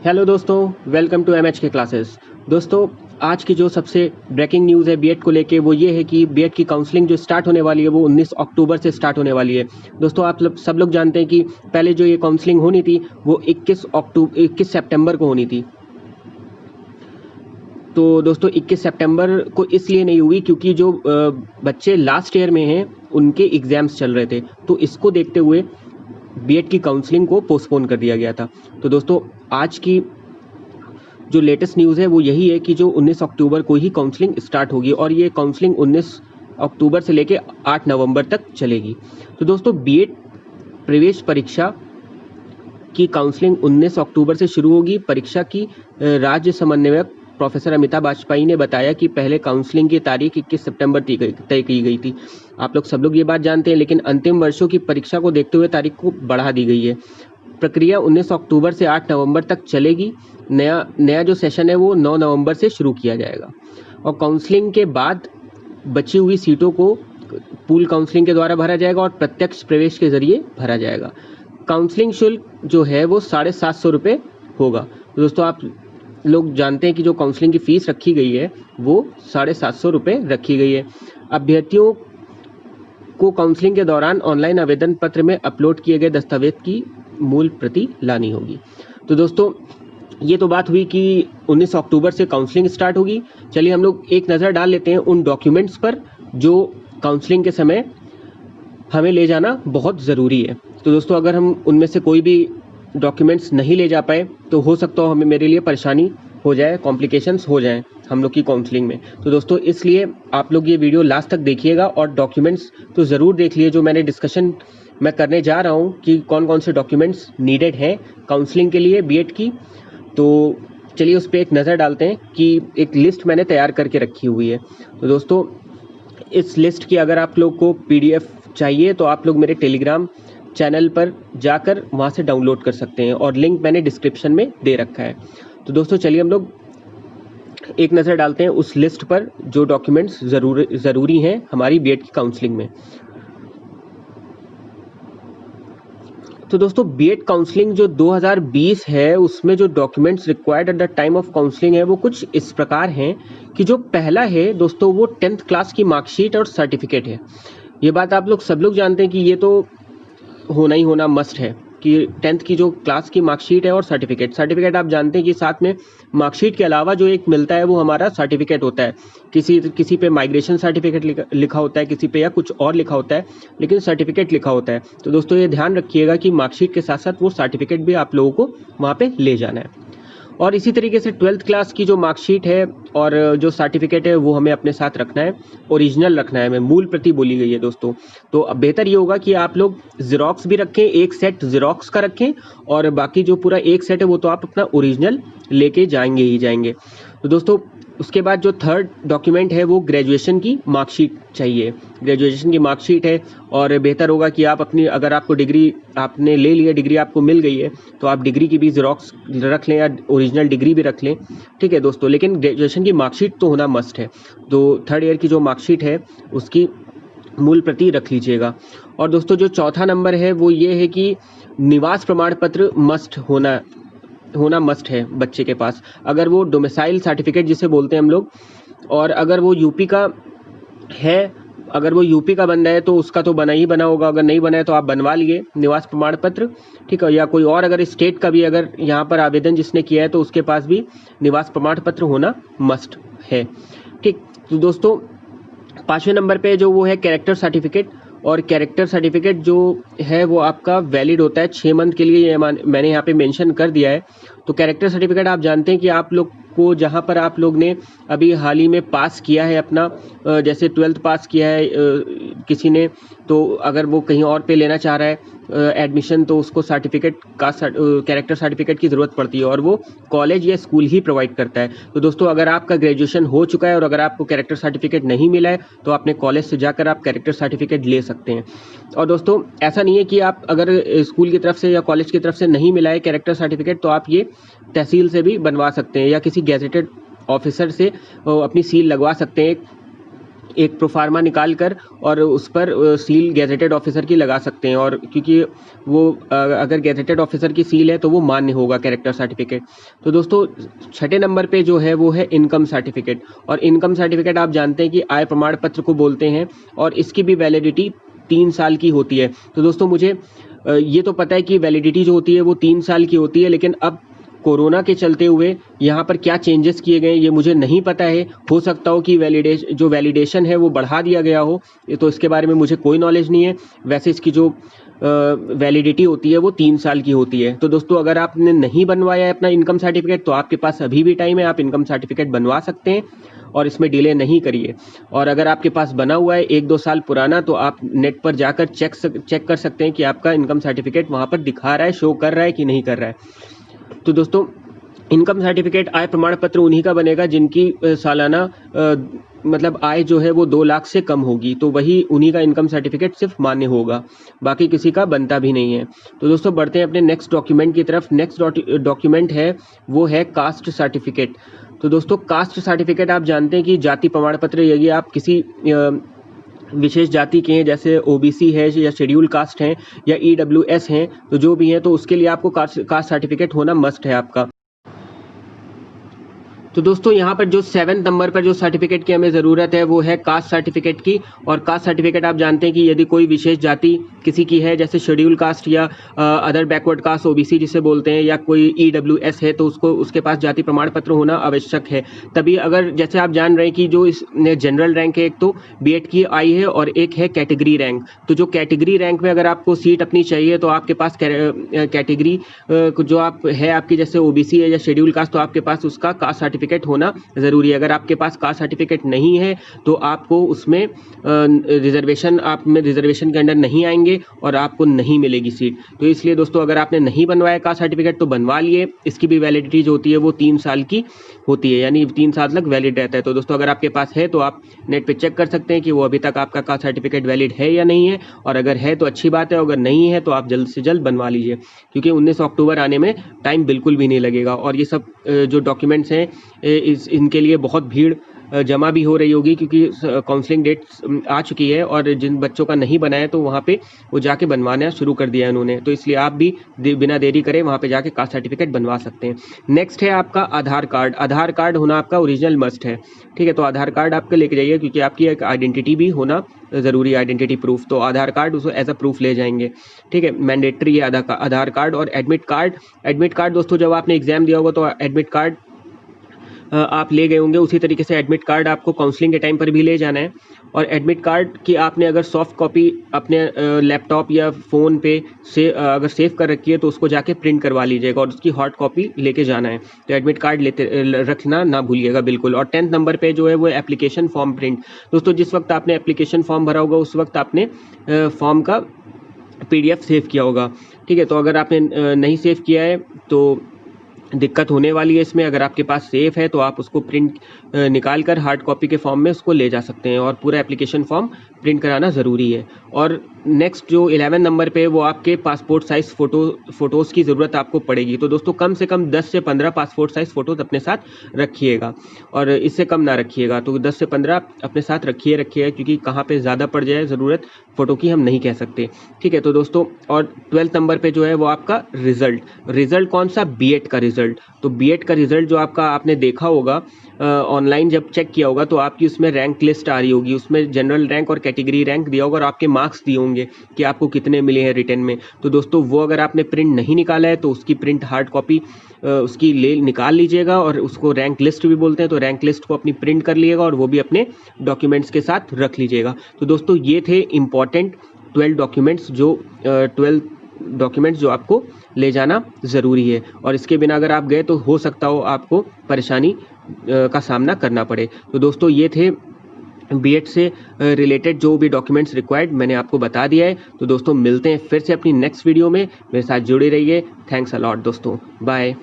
Hello दोस्तों, welcome to MH के classes. दोस्तों, आज की जो सबसे ब्रेकिंग न्यूज़ है बीएड को लेके वो ये है कि बीएड की काउंसलिंग जो स्टार्ट होने वाली है वो 19 अक्टूबर से स्टार्ट होने वाली है। दोस्तों, आप सब लोग जानते हैं कि पहले जो ये काउंसलिंग होनी थी वो 21 सितंबर को होनी थी। तो दोस्तों 21 सितंबर को इसलिए नहीं हुई क्योंकि जो बच्चे लास्ट ईयर में हैं उनके एग्ज़ाम्स चल रहे थे, तो इसको देखते हुए बीएड की काउंसलिंग को पोस्टपोन कर दिया गया था। तो दोस्तों, आज की जो लेटेस्ट न्यूज़ है वो यही है कि जो 19 अक्टूबर को ही काउंसलिंग स्टार्ट होगी और ये काउंसलिंग 19 अक्टूबर से लेके 8 नवंबर तक चलेगी। तो दोस्तों, बीएड प्रवेश परीक्षा की काउंसलिंग 19 अक्टूबर से शुरू होगी। परीक्षा की राज्य समन्वयक प्रोफेसर अमिता बाजपेयी ने बताया कि पहले काउंसलिंग की तारीख 21 सितंबर तय की गई थी। आप लोग सब लोग ये बात जानते हैं, लेकिन अंतिम वर्षों की परीक्षा को देखते हुए तारीख को बढ़ा दी गई है। प्रक्रिया 19 अक्टूबर से 8 नवंबर तक चलेगी। नया जो सेशन है वो 9 नवंबर से शुरू किया जाएगा और काउंसलिंग के बाद बची हुई सीटों को पूल काउंसलिंग के द्वारा भरा जाएगा और प्रत्यक्ष प्रवेश के जरिए भरा जाएगा। काउंसलिंग शुल्क जो है वो 750 रुपये होगा। तो दोस्तों, आप लोग जानते हैं कि जो काउंसलिंग की फ़ीस रखी गई है वो 750 रुपये रखी गई है। अभ्यर्थियों को काउंसलिंग के दौरान ऑनलाइन आवेदन पत्र में अपलोड किए गए दस्तावेज की मूल प्रति लानी होगी। तो दोस्तों, ये तो बात हुई कि 19 अक्टूबर से काउंसलिंग स्टार्ट होगी। चलिए हम लोग एक नज़र डाल लेते हैं उन डॉक्यूमेंट्स पर जो काउंसलिंग के समय हमें ले जाना बहुत ज़रूरी है। तो दोस्तों, अगर हम उनमें से कोई भी डॉक्यूमेंट्स नहीं ले जा पाए तो हो सकता हो हमें मेरे लिए परेशानी हो जाए, कॉम्प्लिकेशंस हो जाएं हम लोग की काउंसलिंग में। तो दोस्तों, इसलिए आप लोग ये वीडियो लास्ट तक देखिएगा और डॉक्यूमेंट्स तो ज़रूर देख लिए जो मैंने डिस्कशन मैं करने जा रहा हूँ कि कौन कौन से डॉक्यूमेंट्स नीडेड हैं काउंसलिंग के लिए बीएड की। तो चलिए उस पर एक नज़र डालते हैं कि एक लिस्ट मैंने तैयार करके रखी हुई है। तो दोस्तों, इस लिस्ट की अगर आप लोग को पीडीएफ चाहिए तो आप लोग मेरे टेलीग्राम चैनल पर जाकर वहाँ से डाउनलोड कर सकते हैं और लिंक मैंने डिस्क्रिप्शन में दे रखा है। तो दोस्तों, चलिए हम लोग एक नज़र डालते हैं उस लिस्ट पर जो डॉक्यूमेंट्स ज़रूरी हैं हमारी बीएड की काउंसलिंग में। तो दोस्तों, बीएड काउंसलिंग जो 2020 है उसमें जो documents required at the time of counselling है वो कुछ इस प्रकार हैं कि जो पहला है दोस्तों वो 10th क्लास की मार्कशीट और सर्टिफिकेट है। ये बात आप लोग सब लोग जानते हैं कि ये तो होना ही होना मस्ट है कि 10th की जो क्लास की मार्कशीट है और सर्टिफिकेट आप जानते हैं कि साथ में मार्कशीट के अलावा जो एक मिलता है वो हमारा सर्टिफिकेट होता है। किसी पे माइग्रेशन सर्टिफिकेट लिखा होता है, किसी पे या कुछ और लिखा होता है, लेकिन सर्टिफिकेट लिखा होता है। तो दोस्तों, ये ध्यान रखिएगा कि मार्कशीट के साथ साथ वो सर्टिफिकेट भी आप लोगों को वहाँ पे ले जाना है। और इसी तरीके से 12th क्लास की जो मार्कशीट है और जो सर्टिफिकेट है वो हमें अपने साथ रखना है, ओरिजिनल रखना है, हमें मूल प्रति बोली गई है दोस्तों। तो अब बेहतर ये होगा कि आप लोग ज़ेरॉक्स भी रखें, एक सेट ज़ेरॉक्स का रखें और बाकी जो पूरा एक सेट है वो तो आप अपना ओरिजिनल लेके जाएंगे ही जाएंगे। तो दोस्तों, उसके बाद जो थर्ड डॉक्यूमेंट है वो ग्रेजुएशन की मार्कशीट चाहिए। ग्रेजुएशन की मार्कशीट है और बेहतर होगा कि आप अपनी, अगर आपको डिग्री आपने ले लिया, डिग्री आपको मिल गई है तो आप डिग्री की भी ज़ेरॉक्स रख लें या ओरिजिनल डिग्री भी रख लें, ठीक है दोस्तों। लेकिन ग्रेजुएशन की मार्कशीट तो होना मस्ट है। तो थर्ड ईयर की जो मार्कशीट है उसकी मूल प्रति रख लीजिएगा। और दोस्तों, जो चौथा नंबर है वो ये है कि निवास प्रमाण पत्र मस्ट होना मस्ट है बच्चे के पास। अगर वो डोमिसाइल सर्टिफिकेट जिसे बोलते हैं हम लोग, और अगर वो यूपी का है, अगर वो यूपी का बंदा है तो उसका तो बना ही बना होगा, अगर नहीं बना है तो आप बनवा लिए निवास प्रमाण पत्र, ठीक है। या कोई और अगर स्टेट का भी अगर यहाँ पर आवेदन जिसने किया है तो उसके पास भी निवास प्रमाण पत्र होना मस्ट है, ठीक। तो दोस्तों, 5वें नंबर पे जो वो है कैरेक्टर सर्टिफिकेट, और कैरेक्टर सर्टिफिकेट जो है वो आपका वैलिड होता है 6 मंथ के लिए, ये मैंने यहाँ पे मेंशन कर दिया है। तो कैरेक्टर सर्टिफिकेट आप जानते हैं कि आप लोग को जहाँ पर आप लोग ने अभी हाल ही में पास किया है अपना, जैसे 12th पास किया है किसी ने, तो अगर वो कहीं और पे लेना चाह रहा है एडमिशन तो उसको सर्टिफिकेट का कैरेक्टर सर्टिफिकेट की ज़रूरत पड़ती है और वो कॉलेज या स्कूल ही प्रोवाइड करता है। तो दोस्तों, अगर आपका ग्रेजुएशन हो चुका है और अगर आपको कैरेक्टर सर्टिफिकेट नहीं मिला है तो अपने कॉलेज से जाकर आप कैरेक्टर सर्टिफिकेट ले सकते हैं। और दोस्तों, ऐसा नहीं है कि आप अगर स्कूल की तरफ से या कॉलेज की तरफ से नहीं मिला है कैरेक्टर सर्टिफिकेट तो आप ये तहसील से भी बनवा सकते हैं या किसी गैजेटेड ऑफिसर से अपनी सील लगवा सकते हैं एक प्रोफार्मा निकाल कर और उस पर सील गैजेटेड ऑफिसर की लगा सकते हैं, और क्योंकि वो अगर गैजेटेड ऑफिसर की सील है तो वो मान्य होगा कैरेक्टर सर्टिफिकेट। तो दोस्तों छठे नंबर पे जो है वो है इनकम सर्टिफिकेट, और इनकम सर्टिफिकेट आप जानते हैं कि आय प्रमाण पत्र को बोलते हैं, और इसकी भी वैलिडिटी 3 साल की होती है। तो दोस्तों मुझे ये तो पता है कि वैलिडिटी जो होती है वो 3 साल की होती है, लेकिन अब कोरोना के चलते हुए यहाँ पर क्या चेंजेस किए गए ये मुझे नहीं पता है। हो सकता हो कि वैलिडेशन है वो बढ़ा दिया गया हो, तो इसके बारे में मुझे कोई नॉलेज नहीं है। वैसे इसकी जो वैलिडिटी होती है वो 3 साल की होती है। तो दोस्तों अगर आपने नहीं बनवाया है अपना इनकम सर्टिफिकेट तो आपके पास अभी भी टाइम है, आप इनकम सर्टिफिकेट बनवा सकते हैं और इसमें डिले नहीं करिए। और अगर आपके पास बना हुआ है 1-2 साल पुराना, तो आप नेट पर जाकर चेक कर सकते हैं कि आपका इनकम सर्टिफिकेट वहाँ पर दिखा रहा है, शो कर रहा है कि नहीं कर रहा है। तो दोस्तों इनकम सर्टिफिकेट आय प्रमाण पत्र उन्हीं का बनेगा जिनकी सालाना मतलब आय जो है वो 2 लाख से कम होगी, तो वही उन्हीं का इनकम सर्टिफिकेट सिर्फ मान्य होगा, बाकी किसी का बनता भी नहीं है। तो दोस्तों बढ़ते हैं अपने नेक्स्ट डॉक्यूमेंट की तरफ। नेक्स्ट डॉक्यूमेंट है वो है कास्ट सर्टिफिकेट। तो दोस्तों कास्ट सर्टिफिकेट आप जानते हैं कि जाति प्रमाण पत्र, यदि आप किसी विशेष जाति के हैं, जैसे ओबीसी है या शेड्यूल कास्ट हैं या ईडब्ल्यूएस हैं, तो जो भी हैं, तो उसके लिए आपको कास्ट सर्टिफिकेट होना मस्ट है आपका। तो दोस्तों यहाँ पर जो 7 नंबर पर जो सर्टिफिकेट की हमें ज़रूरत है वो है कास्ट सर्टिफिकेट की। और कास्ट सर्टिफिकेट आप जानते हैं कि यदि कोई विशेष जाति किसी की है, जैसे शेड्यूल कास्ट या अदर बैकवर्ड कास्ट ओबीसी जिसे बोलते हैं, या कोई ईडब्ल्यूएस है, तो उसके पास जाति प्रमाण पत्र होना आवश्यक है। तभी अगर जैसे आप जान रहे हैं कि जो इस जनरल रैंक है, एक तो बीएड की आई है और एक है कैटेगरी रैंक। तो जो कैटेगरी रैंक में अगर आपको सीट अपनी चाहिए तो आपके पास कैटेगरी जो आप है आपकी, जैसे ओबीसी है या शेड्यूल कास्ट, तो आपके पास उसका कास्ट सर्टिफिकेट होना जरूरी है। अगर आपके पास कास्ट सर्टिफिकेट नहीं है तो आपको उसमें रिजर्वेशन के अंडर नहीं आएंगे और आपको नहीं मिलेगी सीट। तो इसलिए दोस्तों अगर आपने नहीं बनवाया कास्ट सर्टिफिकेट तो बनवा लिए। इसकी भी वैलिडिटी जो होती है वो 3 साल की होती है, यानी 3 साल तक वैलिड रहता है। तो दोस्तों अगर आपके पास है तो आप नेट पे चेक कर सकते हैं कि वो अभी तक आपका कास्ट सर्टिफिकेट वैलिड है या नहीं है, और अगर है तो अच्छी बात है, अगर नहीं है तो आप जल्द से जल्द बनवा लीजिए, क्योंकि 19 अक्टूबर आने में टाइम बिल्कुल भी नहीं लगेगा। और ये सब जो डॉक्यूमेंट्स हैं इनके लिए बहुत भीड़ जमा भी हो रही होगी, क्योंकि काउंसलिंग डेट आ चुकी है और जिन बच्चों का नहीं बना है तो वहाँ पे वो जाके बनवाना शुरू कर दिया है उन्होंने। तो इसलिए आप भी बिना देरी करे वहाँ पे जाके कास्ट सर्टिफिकेट बनवा सकते हैं। नेक्स्ट है आपका आधार कार्ड। आधार कार्ड होना आपका ओरिजिनल मस्ट है, ठीक है। तो आधार कार्ड आपके लेके जाइए, क्योंकि आपकी एक आइडेंटिटी भी होना ज़रूरी है, आइडेंटिटी प्रूफ। तो आधार कार्ड उसको एज अ प्रूफ ले जाएंगे, ठीक है। मैंडेटरी है आधार कार्ड। और एडमिट कार्ड दोस्तों जब आपने एग्जाम दिया होगा तो एडमिट कार्ड आप ले गए होंगे, उसी तरीके से एडमिट कार्ड आपको काउंसलिंग के टाइम पर भी ले जाना है। और एडमिट कार्ड की आपने अगर सॉफ्ट कॉपी अपने लैपटॉप या फ़ोन पे से अगर सेव कर रखी है तो उसको जाके प्रिंट करवा लीजिएगा और उसकी हॉट कॉपी लेके जाना है। तो एडमिट कार्ड रखना ना भूलिएगा बिल्कुल। और 10th नंबर पे जो है वो एप्लीकेशन फॉर्म प्रिंट। दोस्तों जिस वक्त आपने एप्लीकेशन फॉर्म भरा होगा उस वक्त आपने फॉर्म का PDF सेव किया होगा, ठीक है। तो अगर आपने नहीं सेव किया है तो दिक्कत होने वाली है इसमें। अगर आपके पास सेफ है तो आप उसको प्रिंट निकाल कर हार्ड कॉपी के फॉर्म में उसको ले जा सकते हैं, और पूरा एप्लीकेशन फॉर्म प्रिंट कराना ज़रूरी है। और नेक्स्ट जो 11 नंबर पे वो आपके पासपोर्ट साइज़ फ़ोटोज़ की ज़रूरत आपको पड़ेगी। तो दोस्तों कम से कम 10 से 15 पासपोर्ट साइज़ फ़ोटोज़ अपने साथ रखिएगा, और इससे कम ना रखिएगा। तो 10 से 15 अपने साथ रखिए, क्योंकि कहाँ पे ज़्यादा पड़ जाए ज़रूरत फ़ोटो की हम नहीं कह सकते, ठीक है। तो दोस्तों और 12th नंबर पे जो है वो आपका रिज़ल्ट कौन सा, बीएड का रिज़ल्ट। तो बीएड का रिज़ल्ट जो आपका आपने देखा होगा ऑनलाइन जब चेक किया होगा तो आपकी उसमें रैंक लिस्ट आ रही होगी, उसमें जनरल रैंक और कैटेगरी रैंक दिया होगा और आपके मार्क्स दिए होंगे कि आपको कितने मिले हैं रिटन में। तो दोस्तों वो अगर आपने प्रिंट नहीं निकाला है तो उसकी प्रिंट हार्ड कॉपी उसकी निकाल लीजिएगा, और उसको रैंक लिस्ट भी बोलते हैं। तो रैंक लिस्ट को अपनी प्रिंट कर लीजिएगा और वो भी अपने डॉक्यूमेंट्स के साथ रख लीजिएगा। तो दोस्तों ये थे इम्पॉर्टेंट 12 डॉक्यूमेंट्स जो आपको ले जाना ज़रूरी है, और इसके बिना अगर आप गए तो हो सकता हो आपको परेशानी का सामना करना पड़े। तो दोस्तों ये थे बीएड से रिलेटेड जो भी डॉक्यूमेंट्स रिक्वायर्ड मैंने आपको बता दिया है। तो दोस्तों मिलते हैं फिर से अपनी नेक्स्ट वीडियो में, मेरे साथ जुड़े रहिए। थैंक्स अ लॉट दोस्तों, बाय।